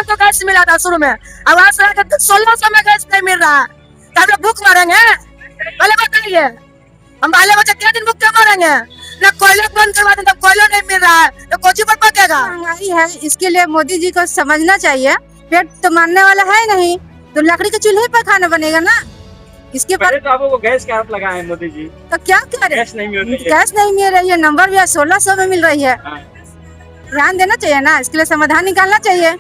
तो गैस मिला था शुरू में, अब आज से 1600 में गैस नहीं मिल रहा है, तो हम लोग भूख मरेंगे? पहले बताइए, हम बाले बच्चे क्या दिन भूख क्या मरेंगे? ना कोयला बंद करवा दें तो कोयला नहीं मिल रहा है, तो कोची पर पकेगा? महंगाई है, इसके लिए मोदी जी को समझना चाहिए। पेट तो मानने वाला है नहीं, तो लकड़ी के चूल्हे पर खाना बनेगा ना। इसके पर तो आपको गैस के हाथ लगाए हैं मोदी जी, तो क्या करें? गैस नहीं मिल रही है। गैस नहीं मिल रही है, नंबर भी 1600 में मिल रही है। हाँ। ध्यान देना चाहिए ना, इसके लिए समाधान निकालना चाहिए।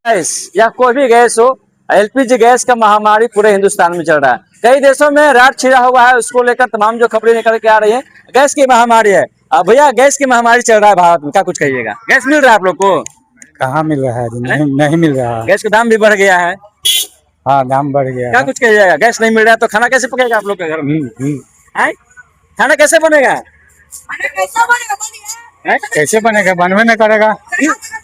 गैस या कोई भी गैस हो, एलपीजी गैस का महामारी पूरे हिंदुस्तान में चल रहा है। कई देशों में राट छिड़ा हुआ है, उसको लेकर तमाम जो खबरें निकल के आ रही है, गैस की महामारी है। अब भैया गैस की महामारी चल रहा है भारत में, क्या कुछ कहिएगा? गैस मिल रहा है आप लोग को? कहाँ मिल रहा है? नहीं मिल रहा। गैस का दाम भी बढ़ गया है। हाँ, दाम बढ़ गया। क्या कुछ कहिएगा? गैस नहीं मिल रहा है तो खाना कैसे पकेगा आप लोग के घर में? हैं? खाना कैसे बनेगा? कैसे बनेगा? बनवे न करेगा।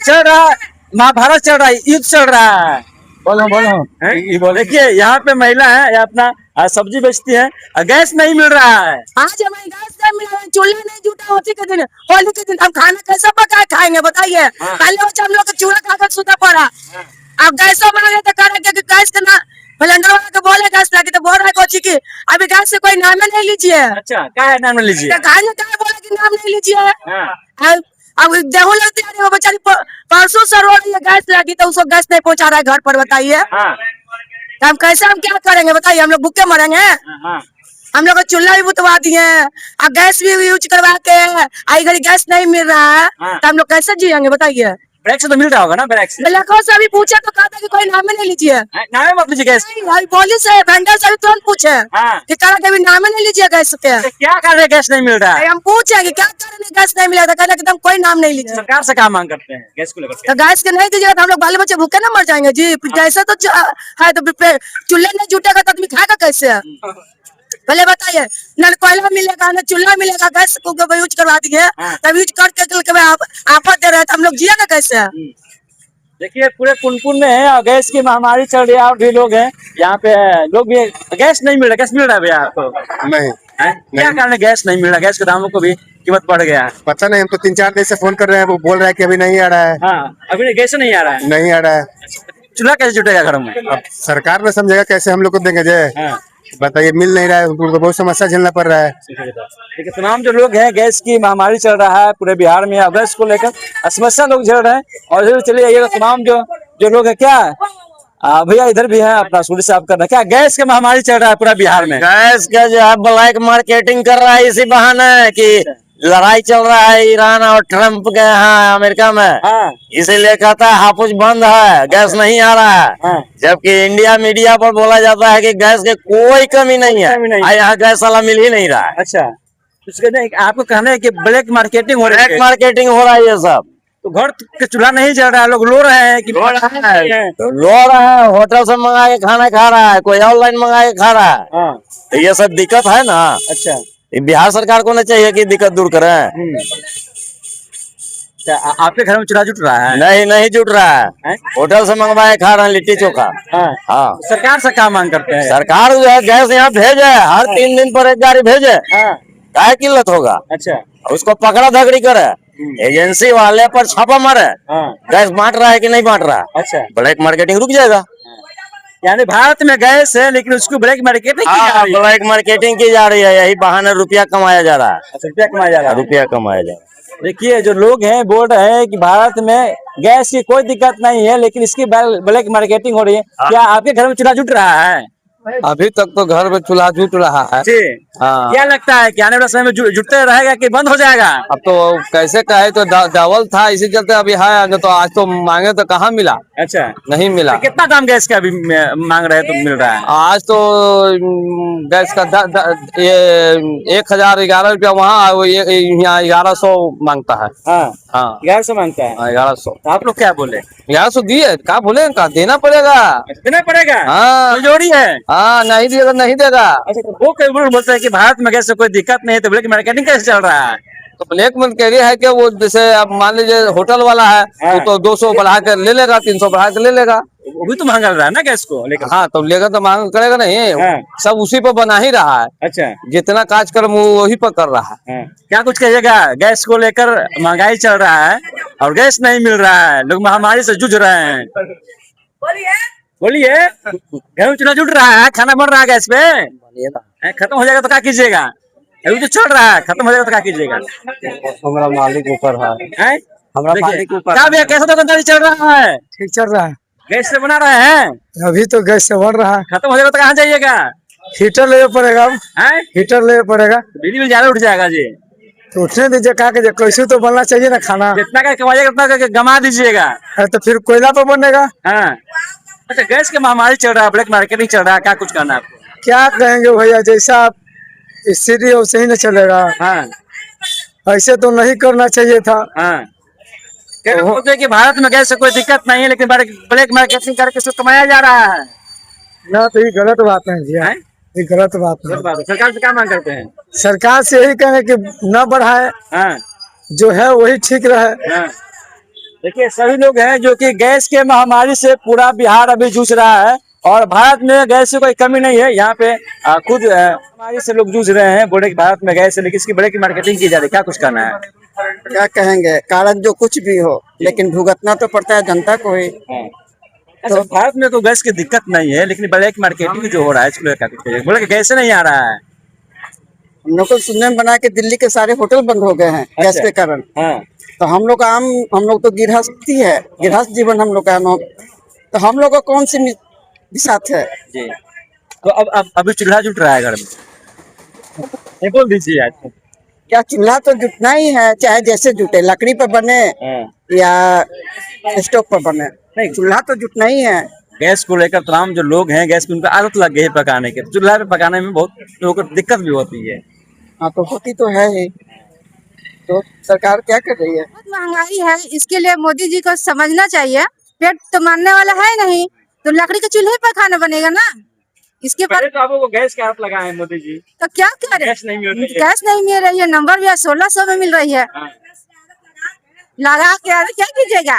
चल रहा है, महाभारत चल रहा है, युद्ध चल रहा है। बोलो देखिए यहाँ पे महिला है, ये अपना सब्जी बेचती है, गैस नहीं मिल रहा है। आज हमारे गैस नहीं मिला है, चूल्हा नहीं जुटा, होली के दिन हम खाना कैसे पका खाएंगे बताइए? पहले बच्चे हम लोग चूल्हा खाकर सूता पड़ा, अब गैस बना तो करेंगे गैस का ना सिलेंडर वाला के बोले गैस लगी तो बोल रहा है कोची की अभी गैस से कोई नाम नहीं लीजिए। अच्छा, क्या है नाम लीजिए? बोला कि नाम नहीं लीजिए। अब गेहूँ लगती है वो बेचारी परसों से रो रही है, गैस लगी तो उसको गैस नहीं पहुंचा रहा है घर पर, बताइए हम कैसे, हम क्या करेंगे बताइए? हम लोग भूखे मरेंगे? हम लोग चूल्हा भी बुतवा दिए, अब गैस भी यूज करवा के आई घड़ी गैस नहीं मिल रहा है, तो हम लोग कैसे जिएंगे बताइए? ब्रेक से तो मिल रहा होगा ना? ब्रेक से ब्लैको से अभी पूछे तो कहता कि कोई नाम ही नहीं लीजिए। नाम मत लीजिए गैस। बोली से वेंडर से भी तुरंत पूछे कि कहा कि अभी नाम ही नहीं लीजिए गैस के। तो क्या कर रहे? गैस नहीं मिल रहा है। हम पूछे कि क्या कारण गैस नहीं मिला, कहना कि तुम कोई नाम नहीं लीजिए। सरकार से क्या मांग करते हैं गैस को लेकर? तो गैस के नहीं दीजिएगा तो हम लोग बाल बच्चे भूखे ना मर जाएंगे जी। जैसे तो है तो चूल्हे नहीं जुटेगा तो आदमी खाएगा कैसे? पहले बताइए, न कोयला मिलेगा न चूल्हा मिलेगा, गैस को यूज करवा दिए तब यूज करके आफत दे रहे हैं, तो हम लोग जिएगा कैसे? देखिए पूरे पुनपुन में है और गैस की महामारी चल रही है, और भी लोग हैं यहाँ पे, लोग भी गैस नहीं मिल रहा। गैस मिल रहा है भैया आपको? नहीं। क्या कारण है गैस नहीं मिल रहा? गैस के दामों को भी कीमत बढ़ गया है। पता नहीं, हम तो 3-4 दिन से फोन कर रहे हैं, वो बोल रहा है कि अभी नहीं आ रहा है। हाँ, अभी गैस नहीं आ रहा है। नहीं आ रहा है। चूल्हा कैसे जुटेगा घर में? अब सरकार ने समझेगा, कैसे हम लोग को देंगे जे? बताइए, मिल नहीं रहा है, उनको बहुत समस्या झेलना पड़ रहा है। देखिए तमाम जो लोग हैं, गैस की महामारी चल रहा है पूरे बिहार में, गैस को लेकर समस्या लोग झेल रहे हैं। और चलिए ये तमाम जो लोग हैं, क्या भैया इधर भी है अपना सूर्य साफ करना, क्या गैस की महामारी चल रहा है पूरा बिहार में? गैस का जो है ब्लैक मार्केटिंग कर रहा है, इसी बहाने कि लड़ाई चल रहा है ईरान और ट्रम्प के यहाँ अमेरिका में, इसीलिए कहता है हापुस बंद है, गैस नहीं आ रहा है। जबकि इंडिया मीडिया पर बोला जाता है कि गैस की कोई कमी नहीं है, यहाँ गैस वाला मिल ही नहीं रहा है। अच्छा, आपको कहना है कि ब्लैक मार्केटिंग हो रही है? ब्लैक मार्केटिंग हो रहा है ये सब। तो घर के चूल्हा नहीं जल रहा है, लोग रो रहे हैं कि रो रहा है, होटल से मंगा के खाना खा रहा है, कोई ऑनलाइन मंगा के खा रहा है, तो ये सब दिक्कत है ना। अच्छा, बिहार सरकार को नहीं चाहिए कि दिक्कत दूर करें? आपके घर में चूल्हा जुट रहा है? नहीं जुट रहा है, होटल से मंगवाए खा रहे हैं लिट्टी चोखा। हाँ, सरकार से क्या मांग करते हैं? सरकार जो है गैस यहाँ भेजे, हर 3 दिन पर एक गाड़ी भेजे, क्या किल्लत होगा? अच्छा, उसको पकड़ा धकड़ी करे, एजेंसी वाले पर छापा मारे, गैस बांट रहा है कि नहीं बांट रहा। अच्छा, ब्लैक मार्केटिंग रुक जाएगा। यानी भारत में गैस है लेकिन उसको ब्लैक मार्केटिंग की जा रही है। ब्लैक मार्केटिंग की जा रही है, यही बहाने रुपया कमाया जा रहा है। अच्छा, रुपया कमाया जा रहा है। रुपया कमाया जा रहा है। देखिए जो लोग हैं बोल रहे हैं कि भारत में गैस की कोई दिक्कत नहीं है, लेकिन इसकी ब्लैक मार्केटिंग हो रही है। क्या आपके घर में चूल्हा जुट रहा है? अभी तक तो घर में चूल्हा जुट रहा है। हाँ। क्या लगता है कि आने वाले समय में जुटते रहेगा कि बंद हो जाएगा? अब तो कैसे कहे, तो डबल था, इसी चलते अभी है, तो आज तो मांगे तो कहाँ मिला। अच्छा, नहीं मिला। कितना दाम गैस का अभी मांग रहे हैं तो मिल रहा है? आज तो गैस का ये 1011 रुपया, वहाँ यहाँ 1100 मांगता है। हाँ, 1100 मांगता है। 1100। आप लोग क्या बोले? 1100 दिए, क्या बोले, क्या देना पड़ेगा? देना पड़ेगा। हाँ, जोड़ी है। हाँ, नहीं देगा नहीं देगा। अच्छा, तो वो कई लोग बोलते हैं कि भारत में गैस से कोई दिक्कत नहीं है, तो ब्लैक मार्केटिंग कैसे चल रहा है? तो ब्लैक में कह रही है कि वो जैसे अब मान लीजिए होटल वाला है तो 200 बढ़ा कर ले लेगा, 300 बढ़ा कर ले लेगा। वो भी तो महंगा लग रहा है ना गैस को लेकर। हाँ तो लेगा तो मांग करेगा नहीं, हाँ। सब उसी पर बना ही रहा है। अच्छा जितना कार्यक्रम वो वही पर कर रहा है। हाँ। क्या कुछ कहिएगा, गैस को लेकर महंगाई चल रहा है और गैस नहीं मिल रहा है, लोग महामारी से जूझ रहे हैं। बोलिए, घर में चूल्हा जुट रहा है, खाना बन रहा है गैस पे, खत्म हो जाएगा तो क्या कीजिएगा? अभी तो चल रहा है, खत्म हो जाएगा तो क्या कीजिएगा? हमारा मालिक ऊपर है, हमारा मालिक ऊपर। क्या भैया, कैसा दुकानदारी चल रहा है? ठीक चल रहा है। गैस से बना रहे हैं? अभी तो गैस से बन रहा है। खत्म हो जाएगा तो कहाँ जाइएगा? हीटर लेना पड़ेगा, अब हैं? हीटर लेना पड़ेगा। बिजली बिल ज्यादा उठ जाएगा जी। तो उठने दीजिए, कहा के कैसे तो बनना चाहिए ना खाना। जितना का कमाइएगा उतना का गमा दीजिएगा। है तो फिर कोयला पर बनेगा। हाँ। अच्छा, गैस की महामारी चल रहा है, ब्लैक मार्केटिंग चल रहा है, क्या कुछ करना है आपको? क्या कहेंगे भैया, जैसा स्थिति है वैसे ही ना चलेगा। हाँ ऐसे तो नहीं करना चाहिए था। हाँ। कह रहे होते हैं कि भारत में गैस से कोई दिक्कत नहीं है, लेकिन ब्लैक मार्केटिंग करके इसको कमाया जा रहा है। ना तो ये गलत बात है भैया, हैं? ये गलत बात है। गलत बात है। सरकार से क्या मांग करते हैं? सरकार से यही कहें कि न बढ़ाए, हाँ जो है वही ठीक रहे। हाँ। देखिए, सभी लोग हैं जो कि गैस के महामारी से पूरा बिहार अभी जूझ रहा है और भारत में गैस की कोई कमी नहीं है। यहाँ पे खुद महामारी से लोग जूझ रहे हैं, बोले कि भारत में गैस है लेकिन इसकी बड़े की मार्केटिंग की जा रही है, क्या कुछ करना है? क्या कहेंगे, कारण जो कुछ भी हो लेकिन भुगतना तो पड़ता है जनता को ही। अच्छा, भारत में तो गैस की दिक्कत नहीं है, लेकिन ब्लैक मार्केटिंग जो हो रहा है इसको लेकर क्या कुछ कहिए? बोले कि गैस नहीं आ रहा है। हम लोग को सुनने में बना के दिल्ली के सारे होटल बंद हो गए हैं गैस के कारण। हाँ। तो हम लोग तो गृहस्थी है, गृहस्थ जीवन हम लोग का है, तो हम लोग को कौन सी साथ है जी। तो अब अभी चूल्हा जुट रहा है घर में, ये बोल दीजिए आज। क्या चूल्हा तो जुटना ही है, चाहे जैसे जुटे, लकड़ी पर बने या स्टोव पर बने, नहीं चूल्हा तो जुटना ही है। गैस को लेकर तमाम जो लोग हैं, गैस की उनको आदत लग गई है पकाने के, चूल्हा पे पकाने में बहुत लोगों को दिक्कत भी होती है। हाँ तो होती तो है ही, तो सरकार क्या कर रही है? बहुत महंगाई है, इसके लिए मोदी जी को समझना चाहिए। पेट तो मानने वाला है नहीं, तो लकड़ी के चूल्हे पर खाना बनेगा ना। इसके पर तो आपको गैस के हाथ लगाए हैं मोदी जी, तो क्या करे, गैस नहीं मिल रही है। गैस नहीं मिल रही है, नंबर भी 1600 में मिल रही है। हाँ। लगा के अरे क्या कीजिएगा,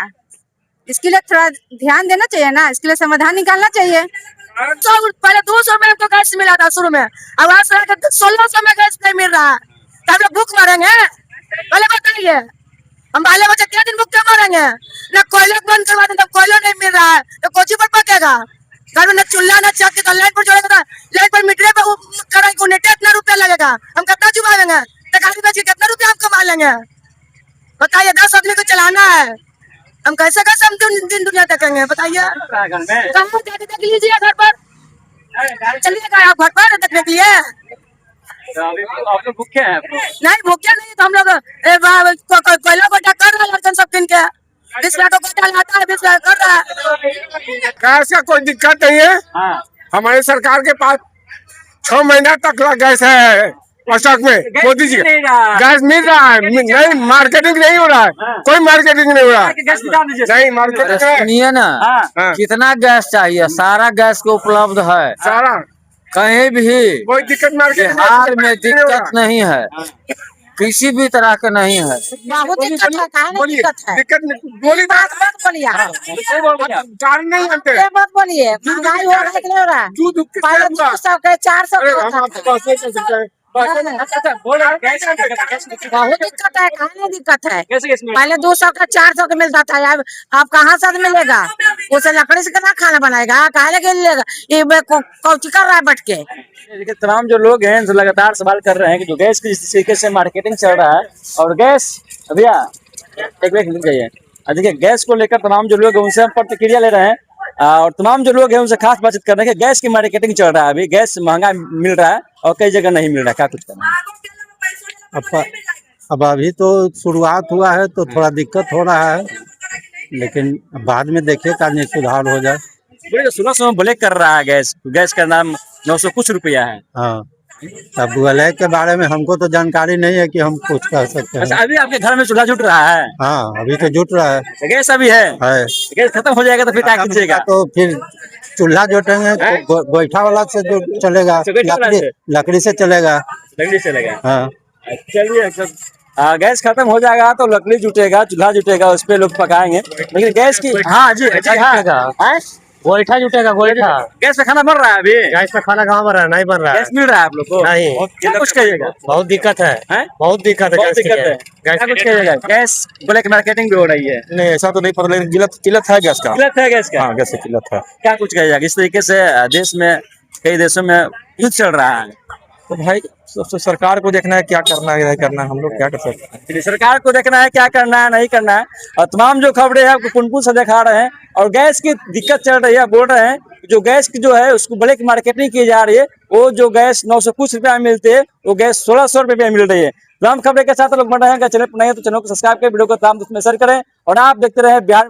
इसके लिए थोड़ा ध्यान देना चाहिए ना, इसके लिए समाधान निकालना चाहिए। पहले 200 में तो गैस मिला था शुरू में, अब आज 1600 में गैस नहीं मिल रहा है, तो हम लोग भूख मरेंगे? पहले बताइए, हम बाले बच्चे क्या दिन भूख क्यों मरेंगे? ना कोयला बंद करवा दें, कोयला नहीं मिल रहा है तो कोची पर पकेगा? घर में न चूल्हा न चक्की, तो लाइट पर जोड़ेगा, लाइट पर मीटर पर करेंगे, नेटे इतना रुपया लगेगा, हम कितना चुकाएंगे? गाड़ी बेच के कितना रुपया हम कमा लेंगे? बताइए, 10 आदमी को चलाना है, हम कैसे कैसे हम दिन दुनिया देखेंगे? बताइए, कहाँ जाके देख लीजिए घर पर, चलिएगा आप घर पर देखने के लिए। आप लोग भूखे हैं? नहीं भूखे नहीं, तो हम लोग कोयला गोटा कर रहे हैं सब दिन के, 20 लाख को गोटा लाता है, 20 लाख कर रहा है। गैस का कोई दिक्कत नहीं है। हाँ। हमारे सरकार के पास 6 महीना तक गैस है स्टॉक में। मोदी जी गैस मिल रहा है, नहीं मार्केटिंग नहीं हो रहा है, कोई मार्केटिंग नहीं हो रहा है, नहीं मार्केटिंग सुनिए ना, हाँ। कितना गैस चाहिए, सारा गैस को उपलब्ध है, सारा कहीं भी कोई दिक्कत मार्केट बिहार में दिक्कत नहीं है, किसी भी तरह का नहीं है। बहुत दिक्कत है, काहे नहीं दिक्कत है? दिक्कत नहीं, बोली बात मत बोलिए, कारण नहीं जानते। ये मत बोलिए, महंगाई हो रहा है कि नहीं हो रहा है? दूध पहले 200 के 400 के हम होता आपके था। पास नहीं कर सकते। बहुत दिक्कत है, काहे नहीं दिक्कत है? कैसे पहले 200 का 400 का मिलता था, अब कहाँ से मिलेगा? उसे लकड़ी से कितना खाना बनाएगा, काहे लगे लेगा? ये कौची कर रहा है बैठ के? देखिए, तमाम जो लोग हैं जो लगातार सवाल कर रहे हैं कि जो गैस की जिस तरीके से मार्केटिंग चल रहा है और गैस, भैया एक मिनट रुक जाइए। देखिए, गैस को लेकर तमाम जो लोग हैं उनसे हम प्रतिक्रिया ले रहे हैं और तमाम जो लोग हैं उनसे खास बातचीत कर रहे हैं कि गैस की मार्केटिंग चल रहा है, अभी गैस महंगा मिल रहा है और कई जगह नहीं मिल रहा है, क्या कुछ करना है? अब अभी तो शुरुआत हुआ है तो थोड़ा दिक्कत हो रहा है, लेकिन बाद में देखिए का सुधार हो जाए। बोले 1600 में ब्लैक कर रहा है गैस का नाम 900 कुछ रुपया है। हाँ, अब ब्लैक के बारे में हमको तो जानकारी नहीं है कि हम कुछ कह सकते अच्छा, हैं। अभी आपके घर में चूल्हा जुट रहा है? हाँ, अभी तो जुट रहा है। गैस अभी है? गैस खत्म हो जाएगा तो फिर क्या कीजिएगा? तो फिर चूल्हा जोटेंगे तो गोईठा वाला से जो चलेगा, लकड़ी से चलेगा। लकड़ी चलेगा। हाँ, चलिए, गैस खत्म हो जाएगा तो लकड़ी जुटेगा, चूल्हा जुटेगा, उस पे लोग पकाएंगे। लेकिन गैस की हाँ जी हाँ गोईठा जुटेगा गोईठा। गैस पे खाना बन रहा है अभी? गैस पे खाना कहाँ बन रहा है? नहीं बन रहा है। गैस मिल रहा है आप लोग को? नहीं। क्या कुछ कहिएगा? बहुत दिक्कत है, हैं? बहुत दिक्कत है, बहुत गैस की दिक्कत है। गैस क्या कुछ कहिएगा? गैस ब्लैक मार्केटिंग भी हो रही है। नहीं ऐसा तो नहीं पता, लेकिन किल्लत है गैस का। किल्लत है गैस का? हाँ गैस की किल्लत है। क्या कुछ कहिएगा? इस तरीके से देश में, कई देशों में युद्ध चल रहा है। तो भाई सबसे सरकार को देखना है क्या करना है नहीं करना है, हम लोग क्या कर सकते हैं। इसलिए सरकार को देखना है क्या करना है नहीं करना है। और तमाम जो खबरें हैं आपको कुनकुन से दिखा रहे हैं। और गैस की दिक्कत चल रही है, बोल रहे हैं जो गैस की जो है उसको ब्लैक मार्केटिंग की जा रही है। वो जो गैस 900 कुछ रुपया में मिलती है, वो गैस 1600 रुपये में मिल रही है। तमाम खबरें के साथ लोग बन रहे हैं। चैनल पर नहीं है तो चैनल को सब्सक्राइब करें, वीडियो को तमाम दोस्तों में शेयर करें और आप देखते रहे बिहार।